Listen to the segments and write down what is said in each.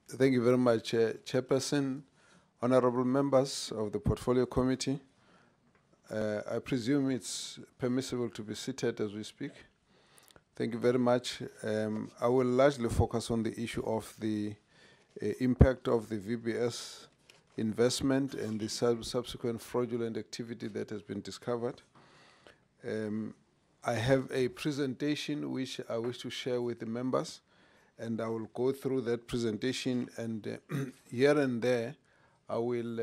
Thank you very much, Chairperson, honorable members of the Portfolio Committee. I presume it's permissible to be seated as we speak. Thank you very much. I will largely focus on the issue of the impact of the VBS investment and the subsequent fraudulent activity that has been discovered. I have a presentation which I wish to share with the members, and I will go through that presentation, and here and there I will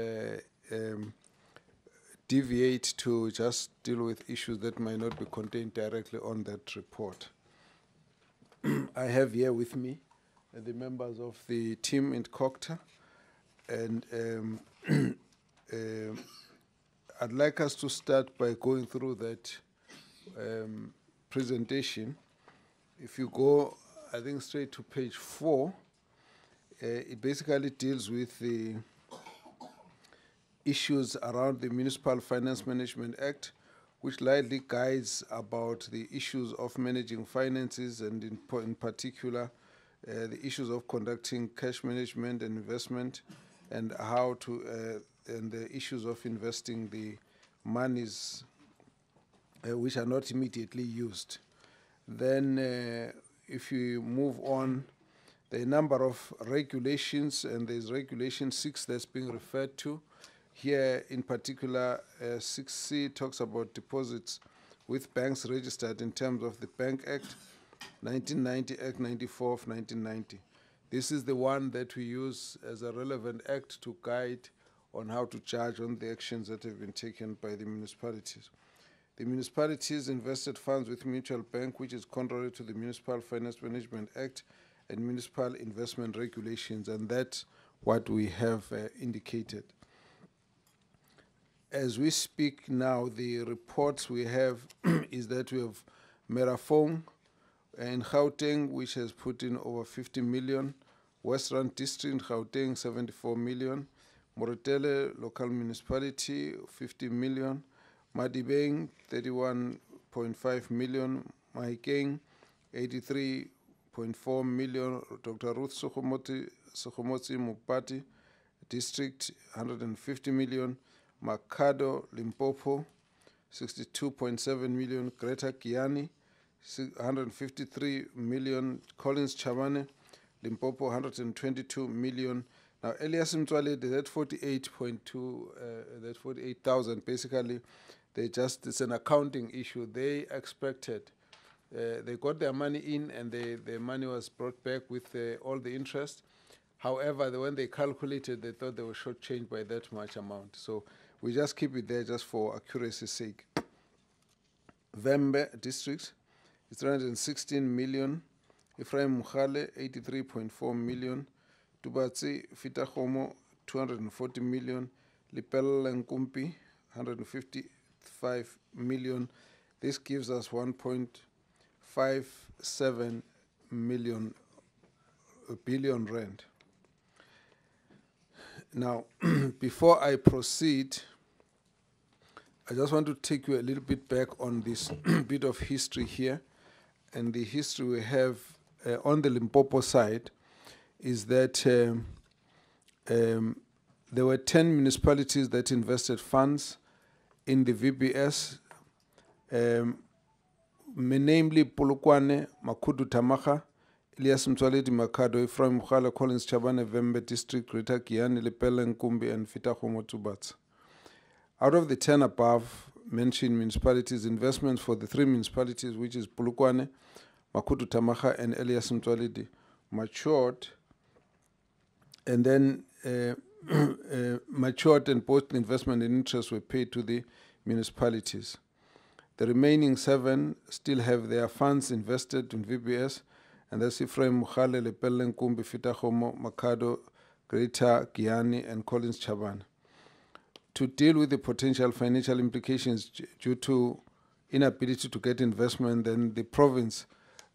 deviate to just deal with issues that might not be contained directly on that report. I have here with me the members of the team in Cogta, and I'd like us to start by going through that presentation. If you go, I think, straight to page 4, it basically deals with the issues around the Municipal Finance Management Act, which lightly guides about the issues of managing finances, and in particular the issues of conducting cash management and investment, and how to and the issues of investing the monies which are not immediately used. Then if you move on, there are a number of regulations, and there's regulation 6 that's being referred to. Here in particular, 6C talks about deposits with banks registered in terms of the Bank Act, 1990, Act 94 of 1990. This is the one that we use as a relevant act to guide on how to charge on the actions that have been taken by the municipalities. The municipalities invested funds with mutual bank, which is contrary to the Municipal Finance Management Act and municipal investment regulations, and that's what we have indicated. As we speak now, the reports we have is that we have Merafong in Gauteng, which has put in over 50 million, Western District, Gauteng, 74 million, Moretele Local Municipality, 50 million, Madibeng, 31.5 million, Mahikeng, 83.4 million, Dr. Ruth Sokhomotsi Mupati District, 150 million, Makado, Limpopo, 62.7 million, Greater Kiani, 153 million, Collins Chabane, Limpopo, 122 million. Now, Elias Mtwaledi, that 48.2, that 48,000, basically, it's an accounting issue. They expected, they got their money in, and their money was brought back with all the interest. However, when they calculated, they thought they were shortchanged by that much amount. So we just keep it there just for accuracy's sake. Vembe District is 316 million. Ephraim Mukhale, 83.4 million. Tubatsi Fitahomo, 240 million. Lipel Nkumpi, 155 million. This gives us 1.57 billion rand. Now, before I proceed, I just want to take you a little bit back on this bit of history here. And the history we have on the Limpopo side is that there were 10 municipalities that invested funds in the VBS, namely Polokwane, Makudu Tamaga, Elias Mtwaledi Makado, Ephraim Mukhale, Collins Chabane, Vembe District, Greater Kiani, Lepelle Nkumbi, and Fitahomo Tubatsi. Out of the 10 above mentioned municipalities, investments for the 3 municipalities, which is Polokwane, Makudu Tamaga, and Elias Mtwaledi, matured, and then matured, and both investment and interest were paid to the municipalities. The remaining 7 still have their funds invested in VBS, and that's Ephraim Mukhale, Lepelle Nkumbi, Fitahomo, Makado, Greater Kiani, and Collins Chabane. To deal with the potential financial implications due to inability to get investment, then the province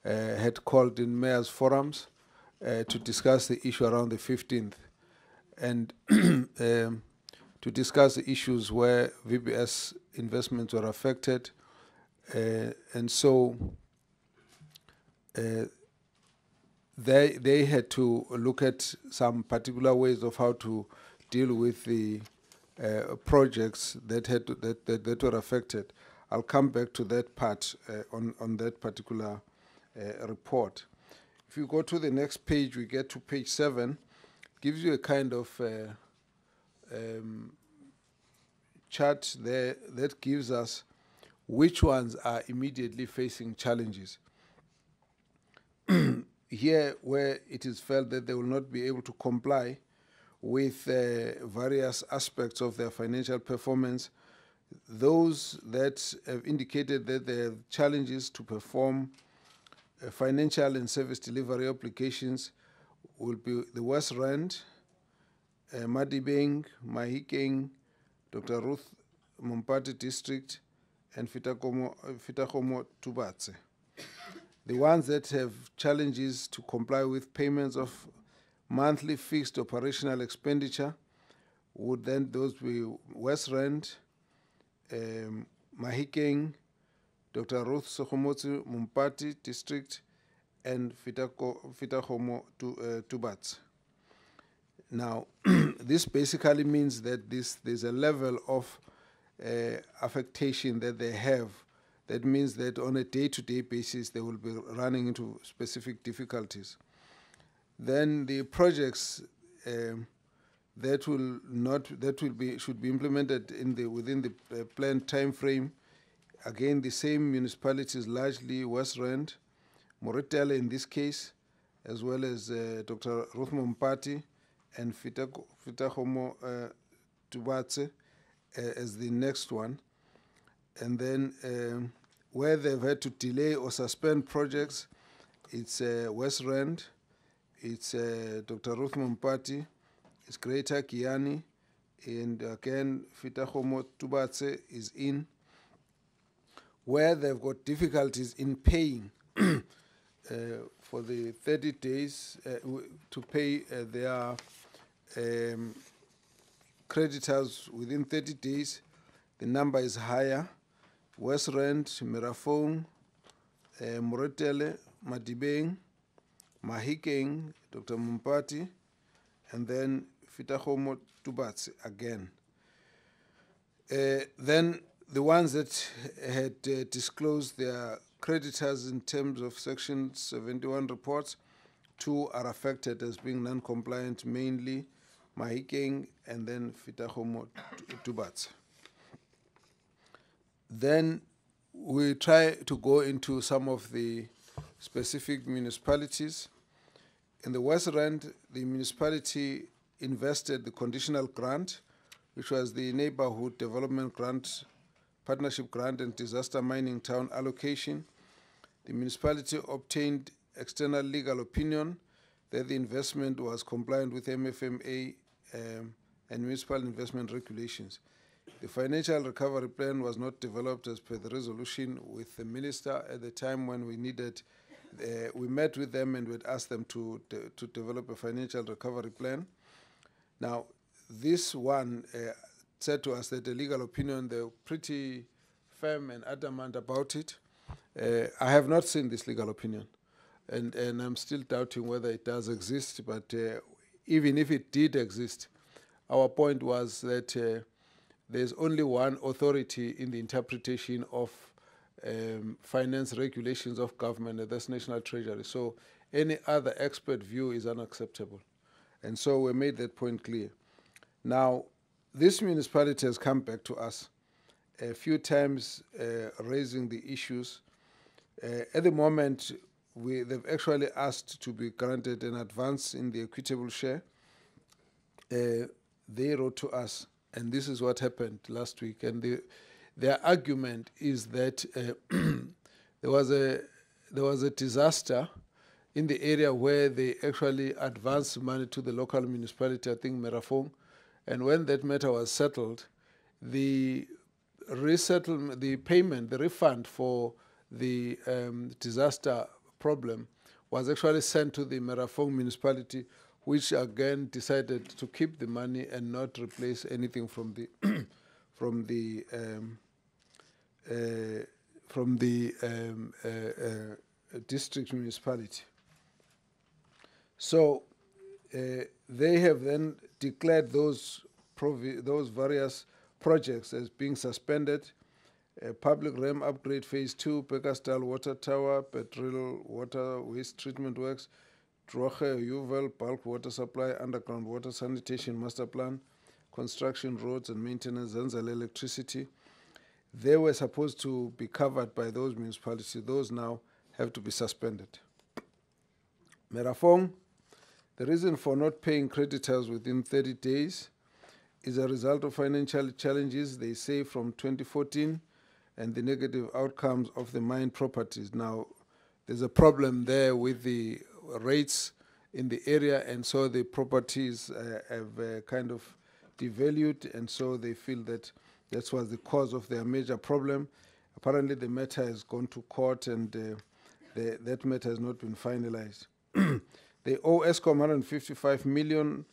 had called in mayors' forums to discuss the issue around the 15th, and to discuss the issues where VBS investments were affected. And so they had to look at some particular ways of how to deal with the projects that were affected. I'll come back to that part on that particular report. If you go to the next page, we get to page 7. Gives you a kind of chart there that gives us which ones are immediately facing challenges. Here, where it is felt that they will not be able to comply with various aspects of their financial performance, those that have indicated that they have challenges to perform financial and service delivery obligations will be the West Rand, Madibeng, Mahikeng, Dr. Ruth Mompati District, and Fitakomo Tubatse. The ones that have challenges to comply with payments of monthly fixed operational expenditure would then those be West Rand, Mahikeng, Dr. Ruth Sokhomotsi Mompati District, and Fitakomo Tubatse. Now, this basically means that there's a level of affectation that they have. That means that on a day-to-day basis, they will be running into specific difficulties. Then the projects should be implemented within the planned time frame. Again, the same municipalities, largely West Rand, Moretele in this case, as well as Dr. Ruth Mompati and Fitakomo Tubatse as the next one. And then where they've had to delay or suspend projects, it's West Rand, it's Dr. Ruth Mompati, it's Greater Kiani, and again, Fitakomo Tubatse is in. Where they've got difficulties in paying for the 30 days to pay their creditors within 30 days, the number is higher. West Rand, Merafong, Moretele, Madibeng, Mahikeng, Dr. Mompati, and then Fitakomo Tubatse again. Then the ones that had disclosed their creditors in terms of Section 71 reports, 2 are affected as being non-compliant, mainly Mahikeng and then Fitakomo Tubatse. Then we try to go into some of the specific municipalities. In the West Rand, the municipality invested the conditional grant, which was the Neighborhood Development Grant, Partnership Grant and Disaster Mining Town allocation. The municipality obtained external legal opinion that the investment was compliant with MFMA and municipal investment regulations. The financial recovery plan was not developed as per the resolution with the minister at the time when we needed. We met with them and we'd asked them to develop a financial recovery plan. Now, this one said to us that the legal opinion, they're pretty firm and adamant about it. I have not seen this legal opinion, and I'm still doubting whether it does exist, but even if it did exist, our point was that there's only one authority in the interpretation of finance regulations of government, and that's National Treasury. So any other expert view is unacceptable. And so we made that point clear. Now, this municipality has come back to us a few times raising the issues. At the moment, they've actually asked to be granted an advance in the equitable share. They wrote to us, and this is what happened last week. And their argument is that there was a disaster in the area where they actually advanced money to the local municipality, I think Merafong, and when that matter was settled, the resettlement, the payment, the refund for the disaster problem was actually sent to the Merafong municipality, which again decided to keep the money and not replace anything from the district municipality. So they have then declared those various projects as being suspended. Public RAM upgrade phase 2, Pekastal Water Tower, Petrol Water Waste Treatment Works, Droche Uval Bulk Water Supply, Underground Water Sanitation Master Plan, Construction Roads and Maintenance, Zanzale Electricity. They were supposed to be covered by those municipalities. Those now have to be suspended. Merafong, the reason for not paying creditors within 30 days is a result of financial challenges, they say, from 2014 and the negative outcomes of the mine properties. Now, there's a problem there with the rates in the area, and so the properties have kind of devalued, and so they feel that that was the cause of their major problem. Apparently, the matter has gone to court, and that matter has not been finalized. They owe ESCOM 155 million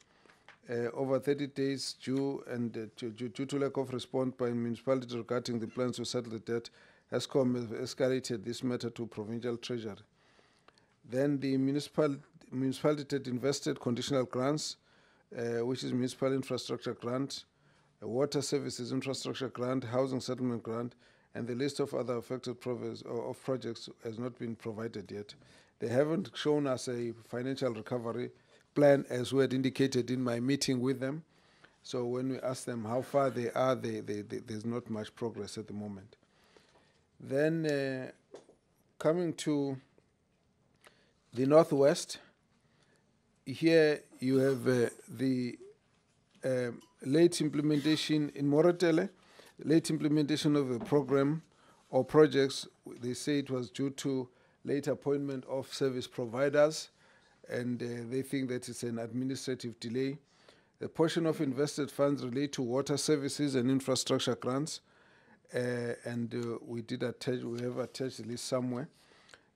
over 30 days due, and due to lack of response by municipalities regarding the plans to settle the debt, ESCOM has escalated this matter to provincial treasury. Then the municipality that invested conditional grants, which is municipal infrastructure grant, water services infrastructure grant, housing settlement grant, and the list of other affected projects has not been provided yet. They haven't shown us a financial recovery plan as we had indicated in my meeting with them. So when we ask them how far they are, there's not much progress at the moment. Then coming to the Northwest, here you have the late implementation in Moratele, late implementation of the program or projects. They say it was due to late appointment of service providers, and they think that it's an administrative delay. The portion of invested funds relate to water services and infrastructure grants, and we have attached the list somewhere.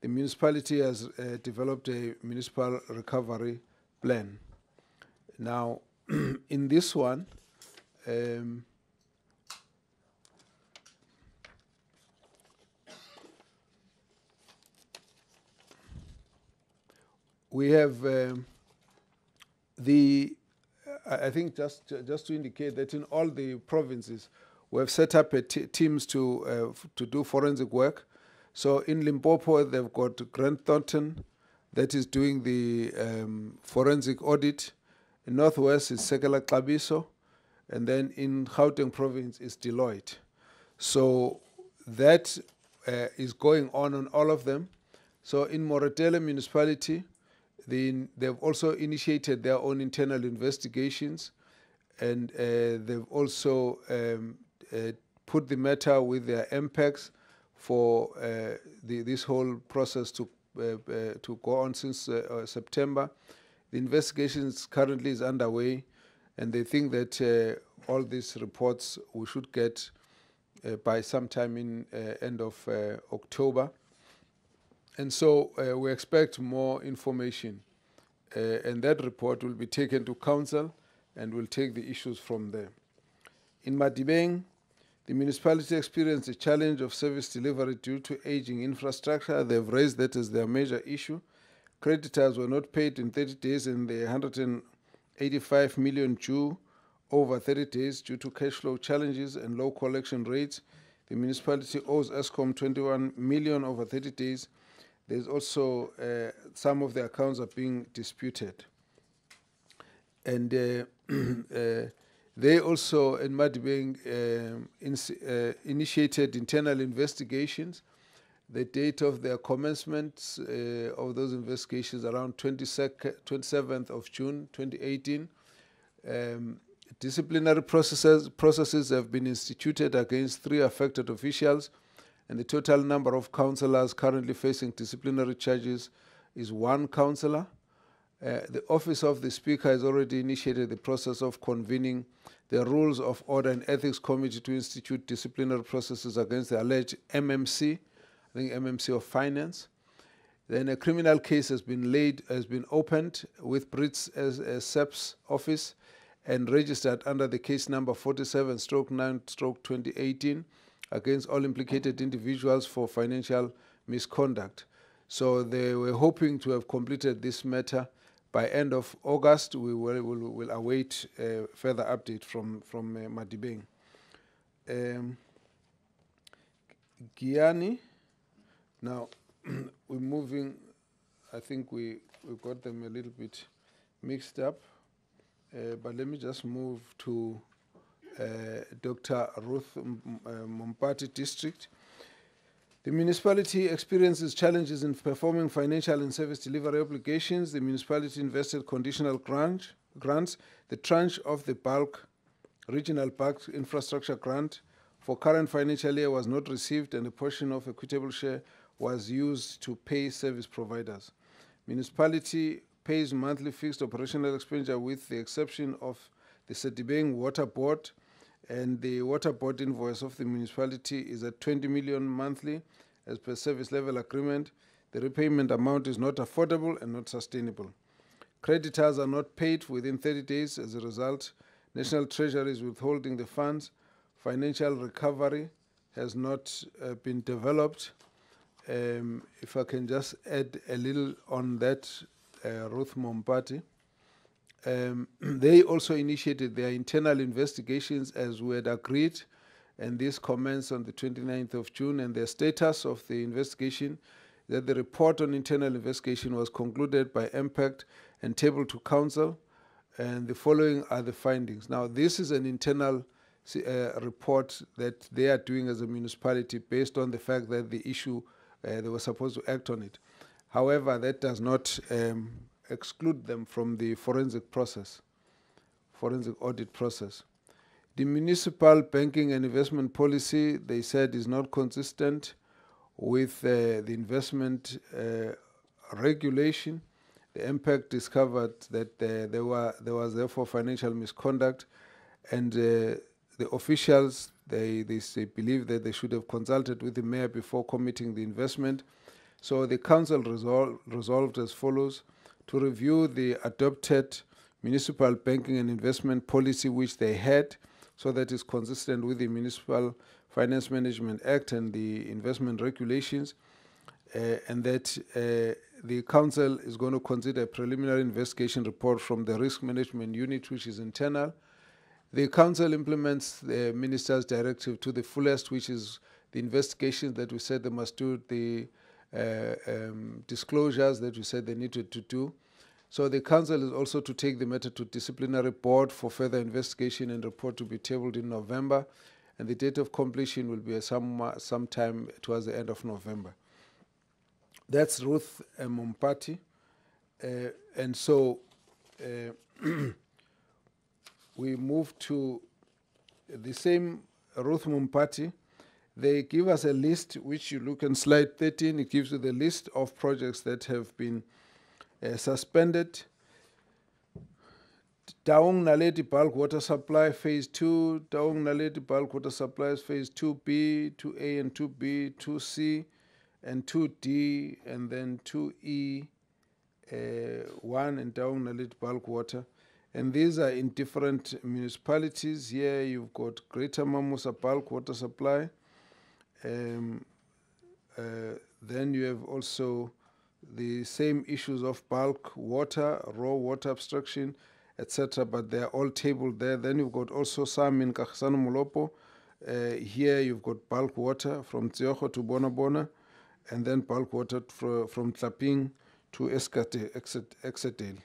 The municipality has developed a municipal recovery plan. Now, in this one, we have I think just to indicate that in all the provinces, we have set up teams to do forensic work. So in Limpopo, they've got Grant Thornton that is doing the forensic audit. In Northwest is Sekela Klabiso, and then in Gauteng province is Deloitte. So that is going on all of them. So in Moratele municipality, they've also initiated their own internal investigations, and they've also put the matter with their MPECs for this whole process to go on since September. The investigation currently is underway, and they think that all these reports we should get by sometime in end of October. And so we expect more information, and that report will be taken to council and will take the issues from there. In Madibeng, the municipality experienced a challenge of service delivery due to aging infrastructure. They've raised that as their major issue. Creditors were not paid in 30 days, and the 185 million due over 30 days due to cash flow challenges and low collection rates. The municipality owes ESCOM 21 million over 30 days. There's also some of the accounts are being disputed. And they also, in Madibeng, initiated internal investigations. The date of their commencement of those investigations around 27th of June 2018. Disciplinary processes have been instituted against 3 affected officials, and the total number of councillors currently facing disciplinary charges is 1 councillor. The Office of the Speaker has already initiated the process of convening the Rules of Order and Ethics Committee to institute disciplinary processes against the alleged MMC, I think MMC of Finance. Then a criminal case has been opened with Brits as SEP's office and registered under the case number 47/9/2018 against all implicated individuals for financial misconduct. So they were hoping to have completed this matter By end of August, we will await further update from Madibeng. Giyani, now we're moving, I think we got them a little bit mixed up, but let me just move to Dr. Ruth Mompati District. The municipality experiences challenges in performing financial and service delivery obligations. The municipality invested conditional grants. The tranche of the regional bulk infrastructure grant for current financial year was not received, and a portion of equitable share was used to pay service providers. Municipality pays monthly fixed operational expenditure with the exception of the Sedibeng Water Board, and the water board invoice of the municipality is at 20 million monthly as per service level agreement. The repayment amount is not affordable and not sustainable. Creditors are not paid within 30 days. As a result, National Treasury is withholding the funds. Financial recovery has not been developed. If I can just add a little on that, Ruth Mompati. They also initiated their internal investigations as we had agreed, and this commenced on the 29th of June, and the status of the investigation that the report on internal investigation was concluded by impact and tabled to council, and the following are the findings. Now, this is an internal report that they are doing as a municipality based on the fact that the issue, they were supposed to act on it. However, that does not exclude them from the forensic audit process. The municipal banking and investment policy, they said, is not consistent with the investment regulation. The impact discovered that there was therefore financial misconduct, and the officials, they believe that they should have consulted with the mayor before committing the investment. So the council resolved as follows: to review the adopted municipal banking and investment policy which they had, so that is consistent with the Municipal Finance Management Act and the investment regulations, and that the council is going to consider a preliminary investigation report from the risk management unit, which is internal. The council implements the minister's directive to the fullest, which is the investigation that we said they must do, the disclosures that we said they needed to do. So the council is also to take the matter to disciplinary board for further investigation and report to be tabled in November, and the date of completion will be sometime towards the end of November. That's Ruth Mompati. And so we move to the same Ruth Mompati. They give us a list, which you look in slide 13. It gives you the list of projects that have been suspended. Daung Naledi Bulk Water Supply Phase 2, Daung Naledi Bulk Water Supplies Phase 2B, 2A and 2B, 2C and 2D, and then 2E, 1 and Daung Naledi Bulk Water. And these are in different municipalities. Here you've got Greater Mamusa Bulk Water Supply. Then you have also the same issues of bulk water, raw water abstraction, etc., but they're all tabled there. Then you've got also some in Kagisano Molopo. Here you've got bulk water from Tsiogo to Bona Bona, and then bulk water from Tlaping to Exetel.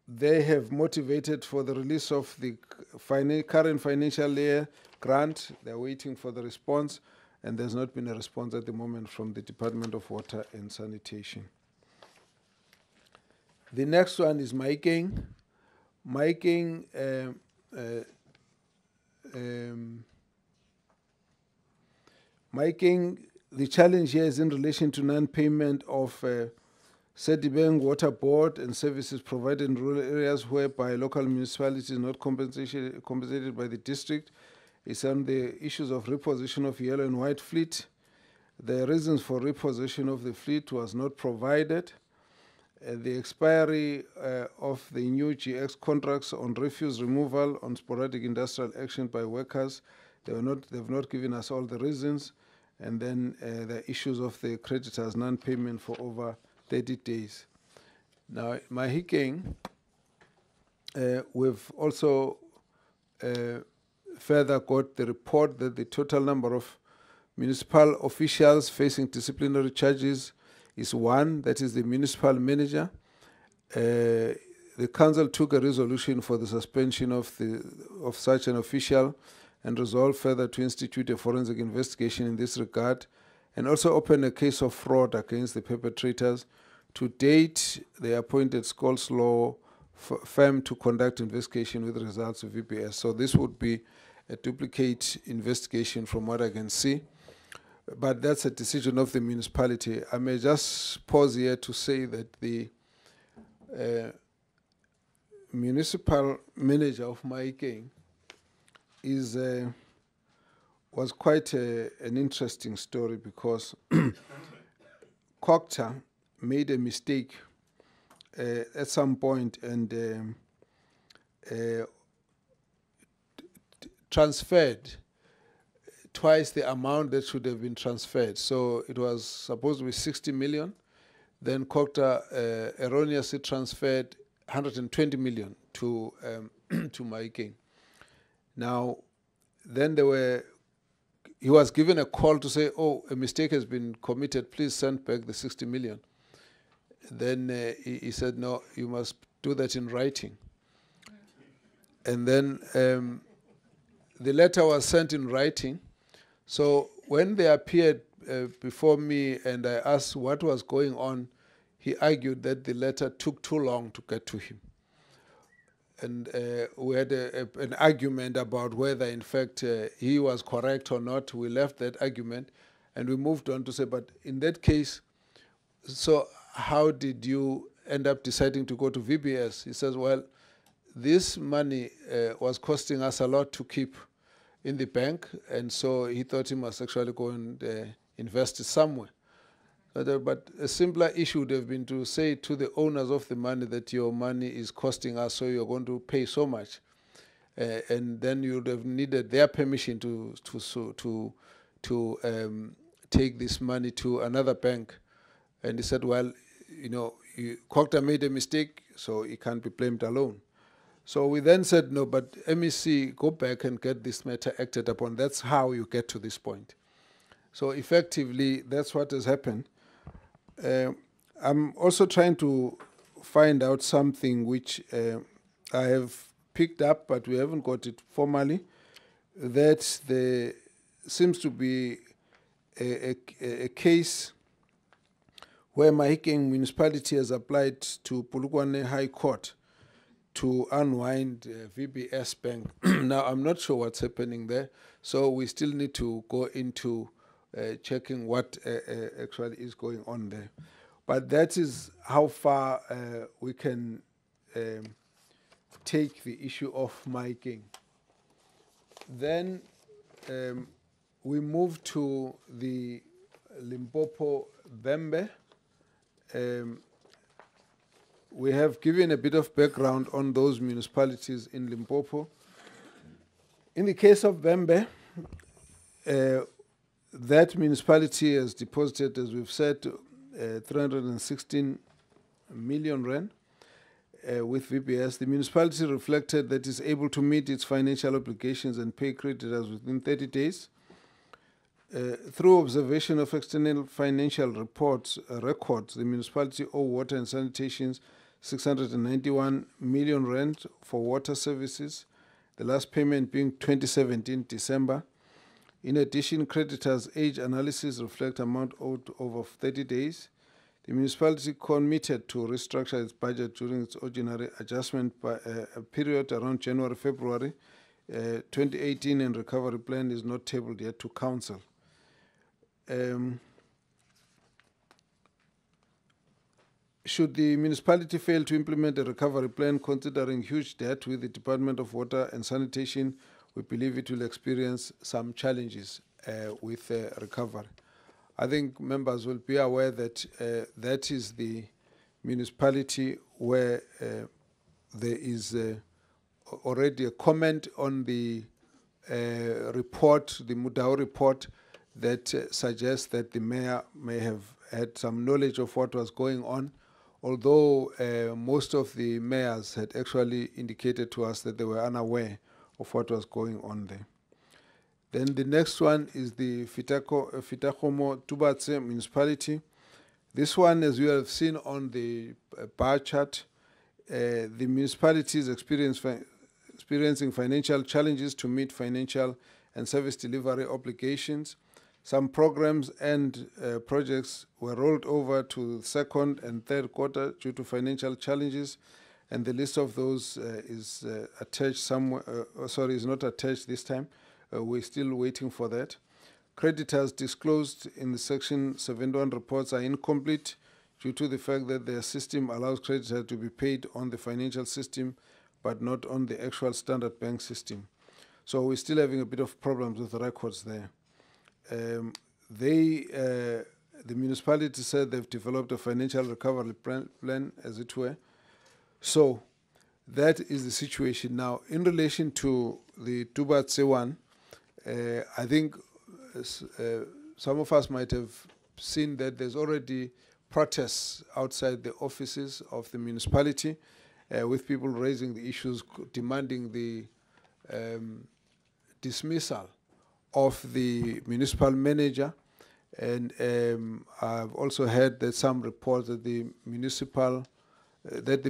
They have motivated for the release of the current financial year grant. They're waiting for the response, and there's not been a response at the moment from the Department of Water and Sanitation. The next one is Maikeng. Maikeng, the challenge here is in relation to non-payment of Sedibeng Water Board and services provided in rural areas whereby local municipalities are not compensated by the district. It's on the issues of repossession of yellow and white fleet. The reasons for repossession of the fleet was not provided. The expiry of the new GX contracts on refuse removal on sporadic industrial action by workers, they've not given us all the reasons. and then the issues of the creditors' non-payment for over 30 days. Now, in Mahikeng, we've also further got the report that the total number of municipal officials facing disciplinary charges is 1, that is the municipal manager. The council took a resolution for the suspension of such an official and resolved further to institute a forensic investigation in this regard, and also open a case of fraud against the perpetrators. To date, they appointed Scholes Law firm to conduct investigation with results of VBS. So this would be a duplicate investigation from what I can see. But that's a decision of the municipality. I may just pause here to say that the municipal manager of Mahikeng was quite an interesting story, because Cogta made a mistake at some point and transferred twice the amount that should have been transferred. So it was supposed to be 60 million. Then Cogta erroneously transferred 120 million to to Mahikeng. Now, then he was given a call to say, oh, a mistake has been committed, please send back the 60 million. Then he said, no, you must do that in writing. And then the letter was sent in writing. So when they appeared before me and I asked what was going on, he argued that the letter took too long to get to him. And we had an argument about whether, in fact, he was correct or not. We left that argument and we moved on to say, but in that case, so how did you end up deciding to go to VBS? He says, well, this money was costing us a lot to keep in the bank, and so he thought he must actually go and invest it somewhere. But a simpler issue would have been to say to the owners of the money that your money is costing us, so you're going to pay so much, and then you would have needed their permission to take this money to another bank. And he said, well, you know, Cogta made a mistake, so he can't be blamed alone. So we then said, no, but MEC, go back and get this matter acted upon. That's how you get to this point. So effectively, that's what has happened. I'm also trying to find out something which I have picked up, but we haven't got it formally, that there seems to be a case where Mahikeng municipality has applied to Polokwane High Court to unwind VBS Bank. Now, I'm not sure what's happening there, so we still need to go into checking what actually is going on there. But that is how far we can take the issue of Mahikeng. Then we move to the Limpopo Bembe. We have given a bit of background on those municipalities in Limpopo. In the case of Bembe, that municipality has deposited, as we've said, 316 million rand with VBS. The municipality reflected that it's able to meet its financial obligations and pay creditors within 30 days. Through observation of external financial records, the municipality owe water and sanitation 691 million rand for water services, the last payment being 2017 December. In addition, creditors' age analysis reflect amount owed over 30 days. The municipality committed to restructure its budget during its ordinary adjustment period around January-February 2018, and recovery plan is not tabled yet to council. Should the municipality fail to implement a recovery plan, considering huge debt with the Department of Water and Sanitation, we believe it will experience some challenges with recovery. I think members will be aware that that is the municipality where there is already a comment on the report, the Mudau report, that suggests that the mayor may have had some knowledge of what was going on, although most of the mayors had actually indicated to us that they were unaware of what was going on there. Then the next one is the Fitahomo Tubatse municipality. This one, as you have seen on the bar chart, the municipality is experiencing financial challenges to meet financial and service delivery obligations. Some programs and projects were rolled over to the second and third quarter due to financial challenges, and the list of those is attached somewhere. Sorry, is not attached this time. We're still waiting for that. Creditors disclosed in the Section 71 reports are incomplete due to the fact that their system allows creditors to be paid on the financial system but not on the actual standard bank system. So we're still having a bit of problems with the records there. The municipality said they've developed a financial recovery plan, as it were. So that is the situation now. In relation to the Tubatse one, I think some of us might have seen that there's already protests outside the offices of the municipality with people raising the issues, demanding the dismissal of the municipal manager. And I've also heard that some reports that the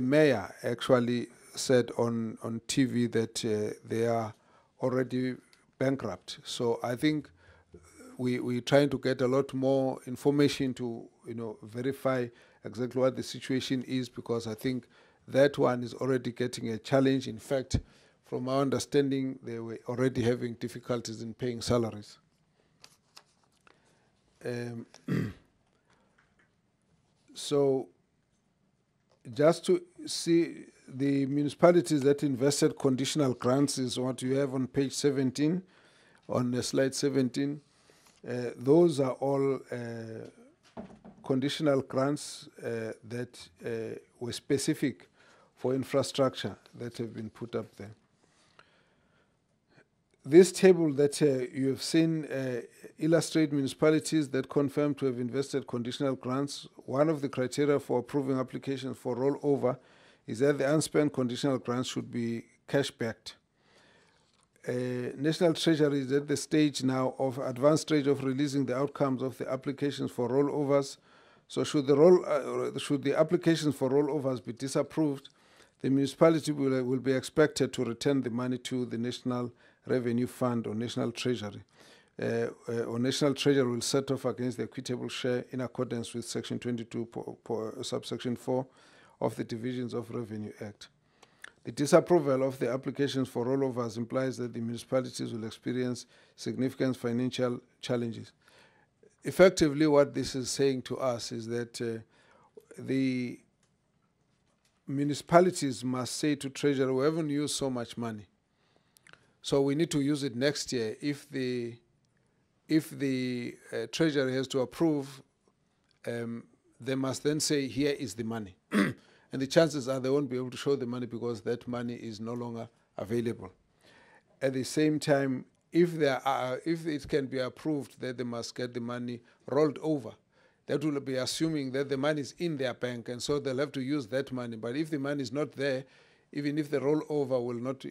mayor actually said on TV that they are already bankrupt. So I think we're trying to get a lot more information to verify exactly what the situation is, because I think that one is already getting a challenge. In fact, from our understanding, they were already having difficulties in paying salaries. So just to see the municipalities that invested conditional grants is what you have on page 17, on slide 17. Those are all conditional grants that were specific for infrastructure that have been put up there. This table that you have seen illustrates municipalities that confirm to have invested conditional grants. One of the criteria for approving applications for rollover is that the unspent conditional grants should be cash-backed. National Treasury is at the stage now of advanced stage of releasing the outcomes of the applications for rollovers. So should the applications for rollovers be disapproved, the municipality will be expected to return the money to the National Revenue Fund or National Treasury. Or National Treasury will set off against the equitable share in accordance with Section 22, subsection 4 of the Divisions of Revenue Act. The disapproval of the applications for rollovers implies that the municipalities will experience significant financial challenges. Effectively, what this is saying to us is that the municipalities must say to Treasury, we haven't used so much money, so we need to use it next year. If the Treasury has to approve, they must then say, here is the money. And the chances are they won't be able to show the money because that money is no longer available. At the same time, if it can be approved that they must get the money rolled over, that will be assuming that the money is in their bank, and so they'll have to use that money. But if the money is not there, even if the rollover will not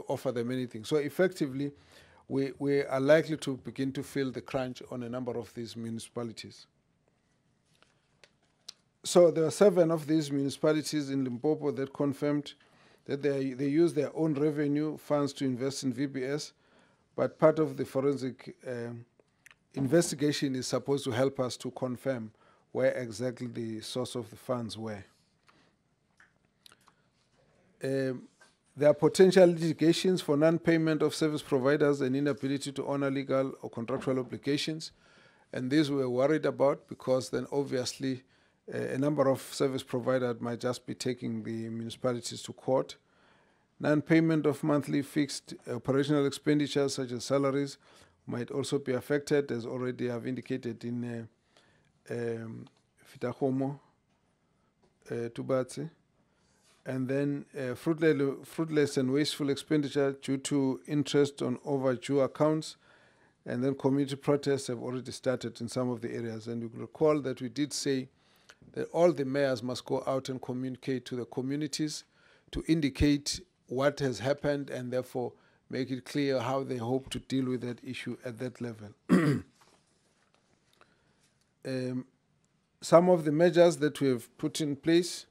offer them anything. So effectively, we are likely to begin to feel the crunch on a number of these municipalities. So there are 7 of these municipalities in Limpopo that confirmed that they use their own revenue funds to invest in VBS, but part of the forensic investigation is supposed to help us to confirm where exactly the source of the funds were. There are potential litigations for non-payment of service providers and inability to honor legal or contractual obligations, and these we're worried about because then obviously a number of service providers might just be taking the municipalities to court. Non-payment of monthly fixed operational expenditures such as salaries might also be affected, as already I've indicated in Fitahomo, Tubatse. And then fruitless and wasteful expenditure due to interest on overdue accounts. And then community protests have already started in some of the areas. And you recall that we did say that all the mayors must go out and communicate to the communities to indicate what has happened and therefore make it clear how they hope to deal with that issue at that level. Some of the measures that we have put in place,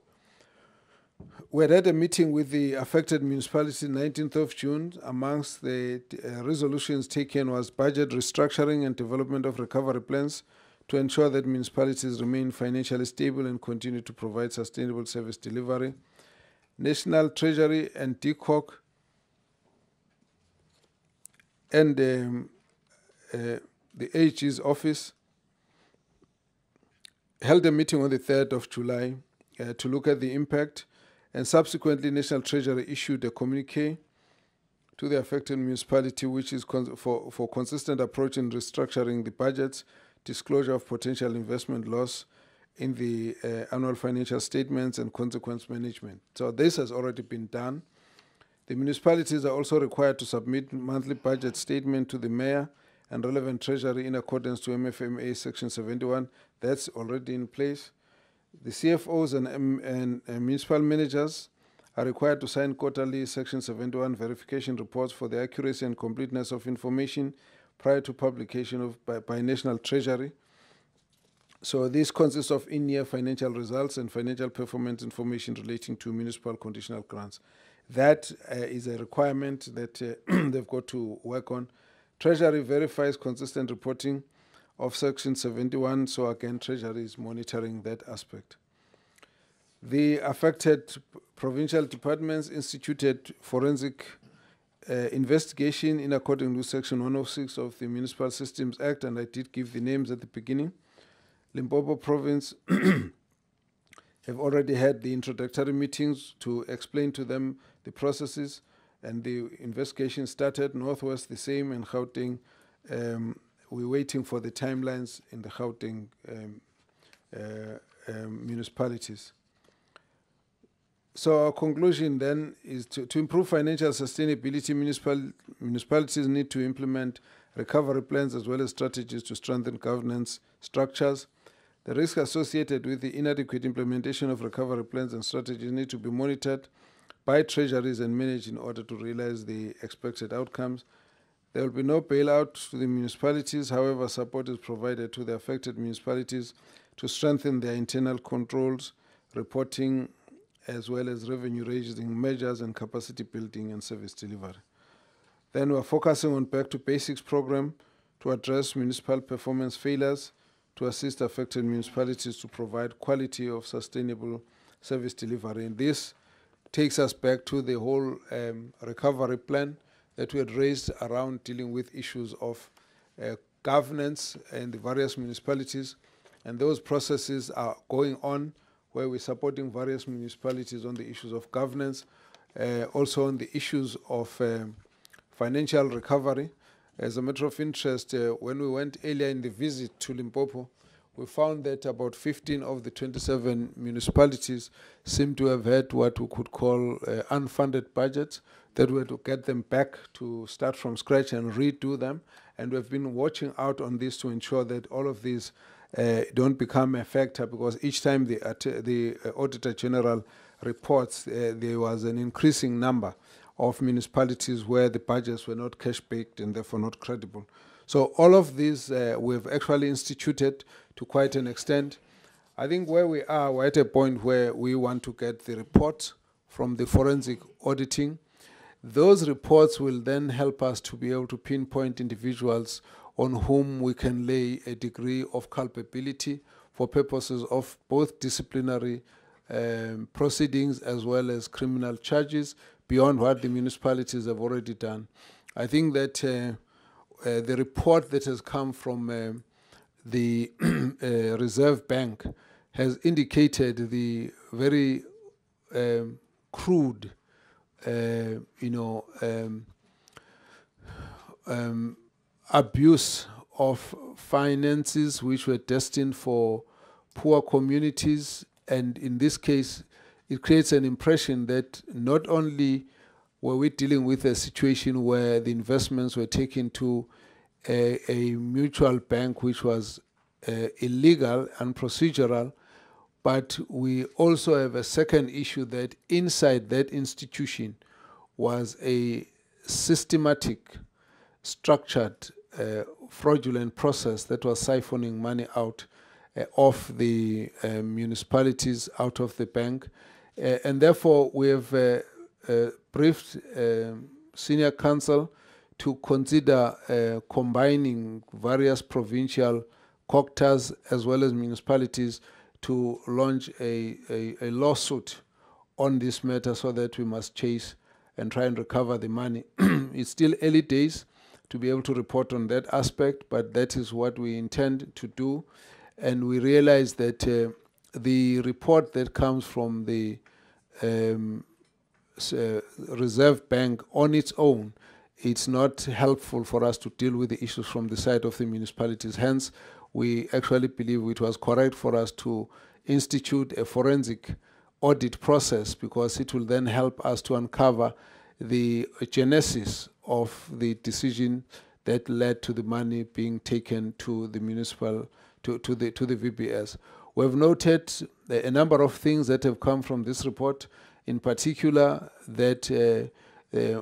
we had a meeting with the affected municipalities 19th of June. Amongst the resolutions taken was budget restructuring and development of recovery plans to ensure that municipalities remain financially stable and continue to provide sustainable service delivery. National Treasury and DCOC and the AG's office held a meeting on the 3rd of July to look at the impact, and subsequently National Treasury issued a communique to the affected municipality, which is for consistent approach in restructuring the budgets, disclosure of potential investment loss in the annual financial statements, and consequence management. So this has already been done. The municipalities are also required to submit monthly budget statement to the mayor and relevant treasury in accordance to MFMA Section 71. That's already in place. The CFOs and municipal managers are required to sign quarterly Section 71 verification reports for the accuracy and completeness of information prior to publication by National Treasury. So this consists of in-year financial results and financial performance information relating to municipal conditional grants. That is a requirement that they've got to work on. Treasury verifies consistent reporting of Section 71, so again, Treasury is monitoring that aspect. The affected provincial departments instituted forensic investigation in accordance with Section 106 of the Municipal Systems Act, and I did give the names at the beginning. Limpopo Province have already had the introductory meetings to explain to them the processes, and the investigation started. Northwest the same, and Gauteng, we're waiting for the timelines in the Gauteng municipalities. So our conclusion then is to improve financial sustainability, municipalities need to implement recovery plans as well as strategies to strengthen governance structures. The risk associated with the inadequate implementation of recovery plans and strategies need to be monitored by treasuries and managed in order to realize the expected outcomes. There will be no bailout to the municipalities. However, support is provided to the affected municipalities to strengthen their internal controls, reporting, as well as revenue-raising measures and capacity building and service delivery. Then we're focusing on Back to Basics program to address municipal performance failures, to assist affected municipalities to provide quality of sustainable service delivery. And this takes us back to the whole recovery plan that we had raised around dealing with issues of governance in the various municipalities. And those processes are going on, where we're supporting various municipalities on the issues of governance, also on the issues of financial recovery. As a matter of interest, when we went earlier in the visit to Limpopo, we found that about 15 of the 27 municipalities seem to have had what we could call unfunded budgets, that we had to get them back to start from scratch and redo them. And we've been watching out on this to ensure that all of these don't become a factor, because each time the Auditor General reports, there was an increasing number of municipalities where the budgets were not cash-baked and therefore not credible. So all of these we've actually instituted to quite an extent. I think where we are, we're at a point where we want to get the reports from the forensic auditing. Those reports will then help us to be able to pinpoint individuals on whom we can lay a degree of culpability for purposes of both disciplinary proceedings as well as criminal charges beyond what the municipalities have already done. I think that the report that has come from the Reserve Bank has indicated the very crude, abuse of finances which were destined for poor communities. And in this case, it creates an impression that not only were we dealing with a situation where the investments were taken to a mutual bank which was illegal and procedural, but we also have a second issue that inside that institution was a systematic, structured, fraudulent process that was siphoning money out of the municipalities, out of the bank. And therefore, we have briefed senior council to consider combining various provincial Cogtas as well as municipalities to launch a lawsuit on this matter so that we must chase and try and recover the money. It's still early days to be able to report on that aspect, but that is what we intend to do. And we realize that the report that comes from the Reserve Bank on its own, it's not helpful for us to deal with the issues from the side of the municipalities. Hence, we actually believe it was correct for us to institute a forensic audit process, because it will then help us to uncover the genesis of the decision that led to the money being taken to the municipal, to the VBS. We have noted a number of things that have come from this report, in particular that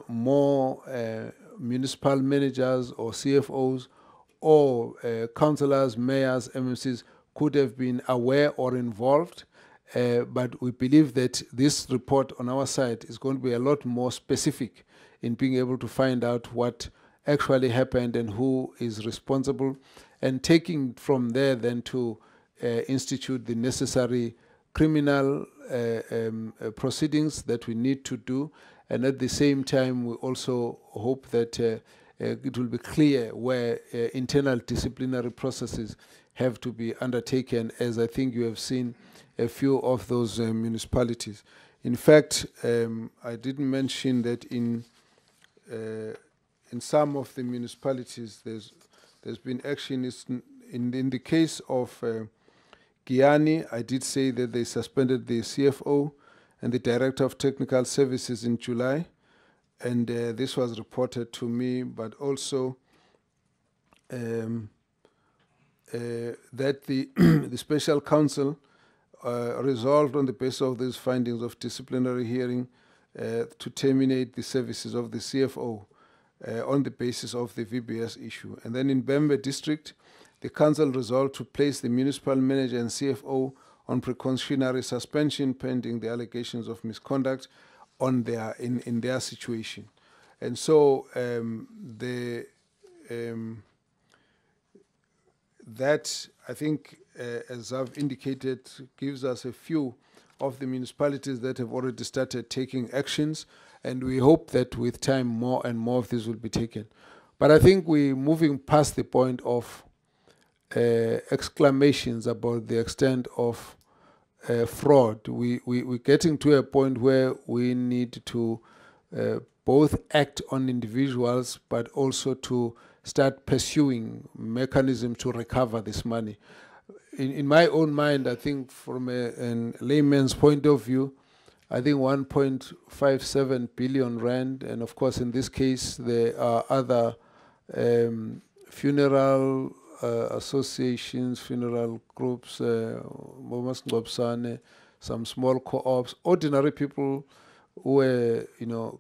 more municipal managers or CFOs or councillors, mayors, MMCs could have been aware or involved. But we believe that this report on our side is going to be a lot more specific in being able to find out what actually happened and who is responsible, and taking from there then to institute the necessary criminal proceedings that we need to do. And at the same time, we also hope that it will be clear where internal disciplinary processes have to be undertaken, as I think you have seen a few of those municipalities. In fact, I didn't mention that in some of the municipalities there's been action. In the case of Giyani, I did say that they suspended the CFO and the Director of Technical Services in July, and this was reported to me, but also that the, the Special Counsel resolved on the basis of these findings of disciplinary hearing to terminate the services of the CFO on the basis of the VBS issue. And then in Bembe District, the Council resolved to place the municipal manager and CFO on precautionary suspension pending the allegations of misconduct on their in their situation. And so that, I think, as I've indicated, gives us a few of the municipalities that have already started taking actions, and we hope that with time more and more of this will be taken. But I think we're moving past the point of exclamations about the extent of fraud. We're getting to a point where we need to both act on individuals, but also to start pursuing mechanisms to recover this money. In my own mind, I think from a layman's point of view, I think 1.57 billion rand, and of course in this case there are other funeral associations, funeral groups, some small co-ops, ordinary people who were,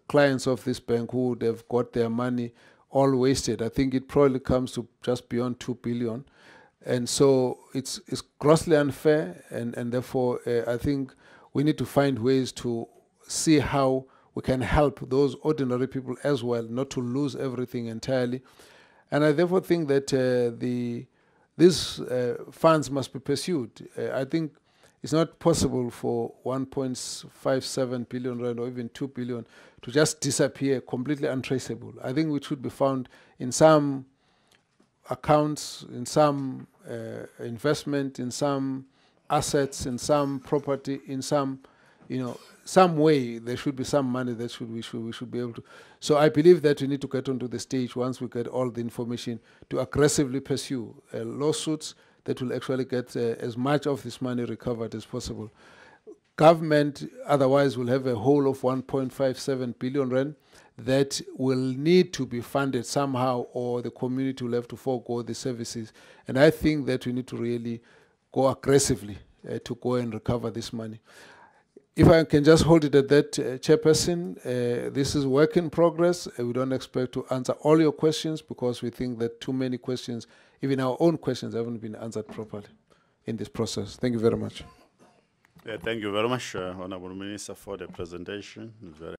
clients of this bank who would have got their money all wasted. I think it probably comes to just beyond 2 billion. And so it's grossly unfair, and therefore I think we need to find ways to see how we can help those ordinary people as well, not to lose everything entirely. And I therefore think that these funds must be pursued. I think it's not possible for 1.57 billion rand or even 2 billion to just disappear completely untraceable. I think it should be found in some accounts, in some investment, in some assets, in some property, in some, some way there should be some money that we should be able to. So I believe that we need to get onto the stage once we get all the information to aggressively pursue lawsuits that will actually get as much of this money recovered as possible. Government otherwise will have a hole of 1.57 billion rand that will need to be funded somehow, or the community will have to forego the services. And I think that we need to really go aggressively to go and recover this money. If I can just hold it at that, Chairperson, this is work in progress. We don't expect to answer all your questions because we think that too many questions, even our own questions, haven't been answered properly in this process. Thank you very much. Yeah, thank you very much, Honorable Minister, for the presentation. It's very